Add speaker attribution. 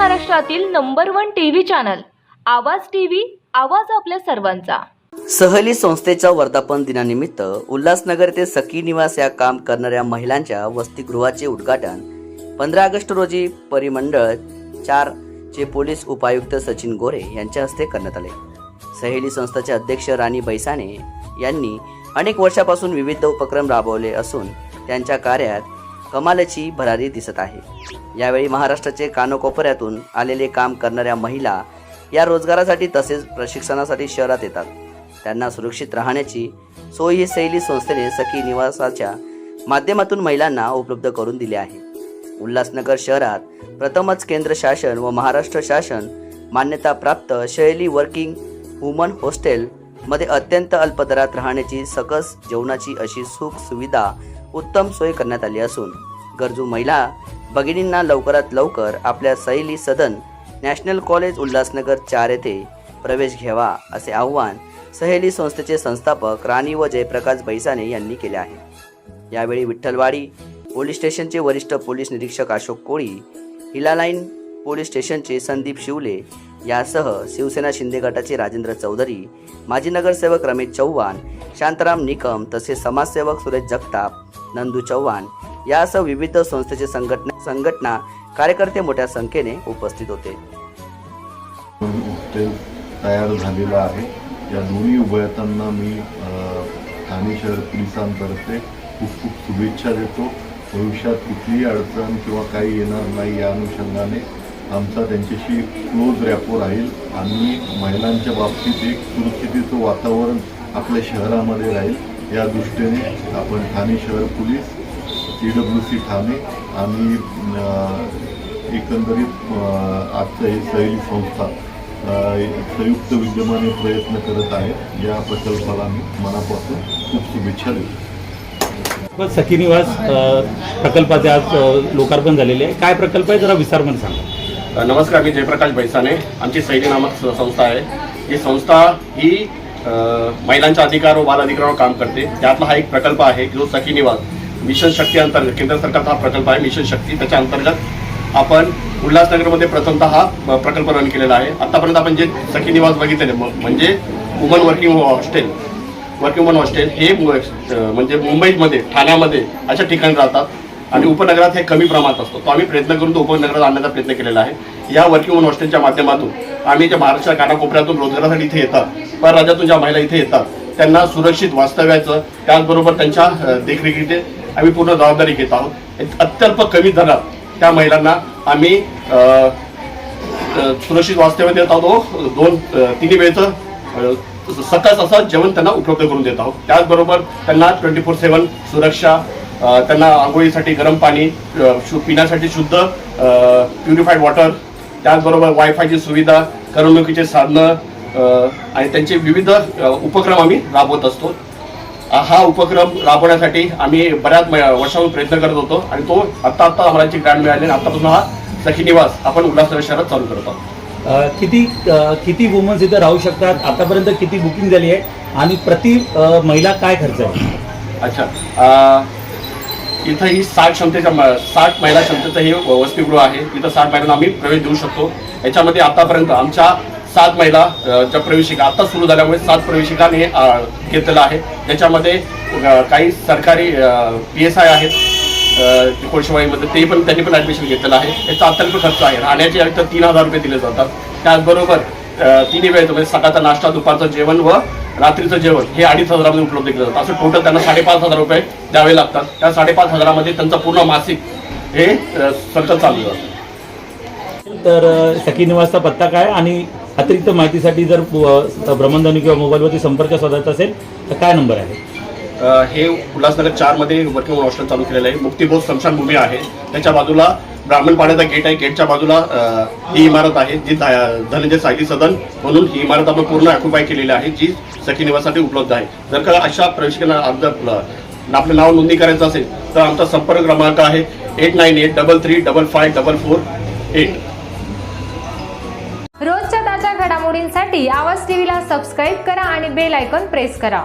Speaker 1: महाराष्ट्रातील number 1 TV channel आवाज TV, आवाज आपल्या सर्वांचा।
Speaker 2: सहली संस्थेच्या वर्धापन दिनानिमित्त उल्हासनगर ते सखी निवास या काम करणाऱ्या महिलांच्या वसतिगृहाचे उद्घाटन 15 ऑगस्ट रोजी परिमंडळ 4 चे पोलीस उपायुक्त सचिन गोरे यांच्या हस्ते करण्यात आले। सहली संस्थेचे अध्यक्ष राणी बैसाणे यांनी अनेक वर्षापासून विविध उपक्रम राबवले असून त्यांच्या कार्यात कमालीची भरारी दिसत आहे। यावेळी महाराष्ट्राचे कानाकोपऱ्यातून आलेले काम करणाऱ्या महिला या रोजगारासाठी तसेच प्रशिक्षणासाठी शहरात येतात। त्यांना सुरक्षित राहण्याची सोय ही सहली संस्थेने सखी निवासाच्या माध्यमातून महिलांना उपलब्ध करून दिली आहे। उल्हासनगर शहरात प्रथमच केंद्र शासन व महाराष्ट्र शासन मान्यता प्राप्त शैली वर्किंग वुमन हॉस्टेल मध्ये अत्यंत अल्प दरात राहण्याची सकस जेवणाची अशी सुख सुविधा उत्तम सोय करण्यात आली असून गरजू महिला भगिनींना लवकरात लवकर आपल्या सहली सदन नॅशनल कॉलेज उल्हासनगर 4 येथे प्रवेश घ्यावा असे आवाहन सहली संस्थेचे संस्थापक राणी व जयप्रकाश बैसाणे यांनी केले आहे। यावेळी विठ्ठलवाडी पोलीस स्टेशनचे वरिष्ठ पोलीस निरीक्षक अशोक कोळी, हिला लाईन पोलीस स्टेशनचे संदीप शिवले यासह शिवसेना शिंदे गटाचे राजेंद्र चौधरी, माजी नगरसेवक रमेश चव्हाण, शांताराम निकम तसेच समाजसेवक सुरेश जगताप, नंदू चव्हाण यासह विविध संस्थेचे संघटना कार्यकर्ते मोठ्या संख्येने उपस्थित होते।
Speaker 3: हॉस्टेल तयार झालेला आहे। या दोन्ही उभयतांना मी ठाणे शहर पोलिसांतर्फे खूप खूप शुभेच्छा देतो। भविष्यात कुठलीही अडचण किंवा काही येणार नाही या अनुषंगाने आमचा त्यांच्याशी क्लोज रॅपो राहील आणि महिलांच्या बाबतीत एक सुरक्षितेचं वातावरण आपल्या शहरामध्ये राहील या दृष्टीने आपण ठाणे शहर पोलीस, TWC ठाणे आणि एकंदरीत आजचं हे सहली संस्था संयुक्त विद्यमाने प्रयत्न करत आहे। या प्रकल्पाला मी मनापासून खूप शुभेच्छा देतो।
Speaker 4: सखी निवास प्रकल्पाचे आज लोकार्पण झालेले आहे। काय प्रकल्प आहे जरा विस्तारमध्ये सांगा।
Speaker 5: नमस्कार, मी जयप्रकाश बैसाणे। आमची सहली नामक संस्था आहे। ही संस्था ही महिलांच्या अधिकार व बाल अधिकारावर काम करते। त्यातला हा एक प्रकल्प आहे जो सखी निवास मिशन शक्ती अंतर्गत केंद्र सरकारचा हा प्रकल्प आहे। मिशन शक्ती त्याच्या अंतर्गत आपण उल्हासनगरमध्ये प्रथमतः हा प्रकल्प रन केलेला आहे। आतापर्यंत आपण जे सखी निवास बघितलेले म्हणजे वुमन वर्किंग वुमन हॉस्टेल हे म्हणजे मुंबईमध्ये, ठाण्यामध्ये अशा ठिकाणी राहतात आणि उपनगरात हे कमी प्रमाणात असतो। तो आम्ही प्रयत्न करून तो उपनगरात आणण्याचा प्रयत्न केलेला आहे। या वर्किंग वुमन हॉस्टेलच्या माध्यमातून आम्ही ज्या महाराष्ट्राच्या कानाकोपऱ्यातून रोजगारासाठी इथे येतात, परराज्यातून ज्या महिला इथे येतात त्यांना सुरक्षित वास्तव्याचं त्याचबरोबर त्यांच्या देखरेखीचे आम्ही पूर्ण जबाबदारी घेत आहोत। अत्यल्प कमी दरात त्या महिलांना आम्ही सुरक्षित वास्तव्य देत आहोत। तिन्ही वेळचं सकस असं जेवण त्यांना उपलब्ध करून देत आहोत। त्याचबरोबर त्यांना 24/7 सुरक्षा, त्यांना आंघोळीसाठी गरम पाणी, पिण्यासाठी शुद्ध प्युरिफाईड वॉटर, त्याचबरोबर वायफायची सुविधा, करमणुकीचे साधनं आणि त्यांचे विविध उपक्रम आम्ही राबवत असतो। हा उपक्रम राबवण्यासाठी आम्ही बऱ्याच वर्षांपासून प्रयत्न करत होतो आणि तो आत्ता आम्हाला ग्रँट मिळाले आणि आत्तापासून हा सखी निवास आपण उल्हासनगर शहरात चालू करत आहोत।
Speaker 4: किती वुमन्स इथे राहू शकतात, आतापर्यंत किती बुकिंग झाली आहे आणि प्रति महिला काय खर्च आहे?
Speaker 5: अच्छा, इथं ही 60 महिला क्षमतेचं हे वसतिगृह आहे। इथं 60 महिलांना आम्ही प्रवेश देऊ शकतो। याच्यामध्ये आतापर्यंत आमच्या 7 महिला ज्या प्रवेशिका आता सुरू झाल्यामुळे 7 प्रवेशिकांनी घेतलेलं आहे। त्याच्यामध्ये काही सरकारी PSI आहेत कोळशेवाडीमध्ये, त्यांनी पण ॲडमिशन घेतलेलं आहे। याचा अत्यल्प खर्च आहे। राहण्याचे तर 3000 रुपये दिले जातात। त्याचबरोबर तिन्ही वेळेचं म्हणजे सकाळचा नाश्ता, दुपारचं जेवण व रात्रीचं जेवण हे 2500 मध्ये उपलब्ध केलं जातं। असं टोटल त्यांना 5500 रुपये द्यावे लागतात। त्या 5500 मध्ये त्यांचं पूर्ण मासिक हे सतत चालू जातं।
Speaker 4: तर सखी निवासचा पत्ता काय आणि अतिरिक्त माहितीसाठी जर भ्रमणध्वनी किंवा मोबाईलवरती संपर्क साधायचा असेल तर काय नंबर आहे?
Speaker 5: हे उल्हासनगर 4 मध्ये वर्किंग हॉस्टेल चालू केलेलं आहे। मुक्तिबोध स्मशानभूमी आहे, त्याच्या बाजूला ब्राह्मणपाड्याचा गेट आहे। गेटच्या बाजूला ही इमारत आहे जी धनंजय साहित्य सदन म्हणून ही इमारत आपण पूर्ण ऑक्युपाय केलेली आहे, जी सखी निवासासाठी उपलब्ध आहे। जर का अशा प्रवेशिकांना आपलं नाव नोंदणी करायचं असेल तर आमचा संपर्क क्रमांक आहे 8983355448।
Speaker 6: रोजच्या ताज्या घडामोडींसाठी आवाज टीव्हीला सबस्क्राईब करा आणि बेल आयकॉन प्रेस करा।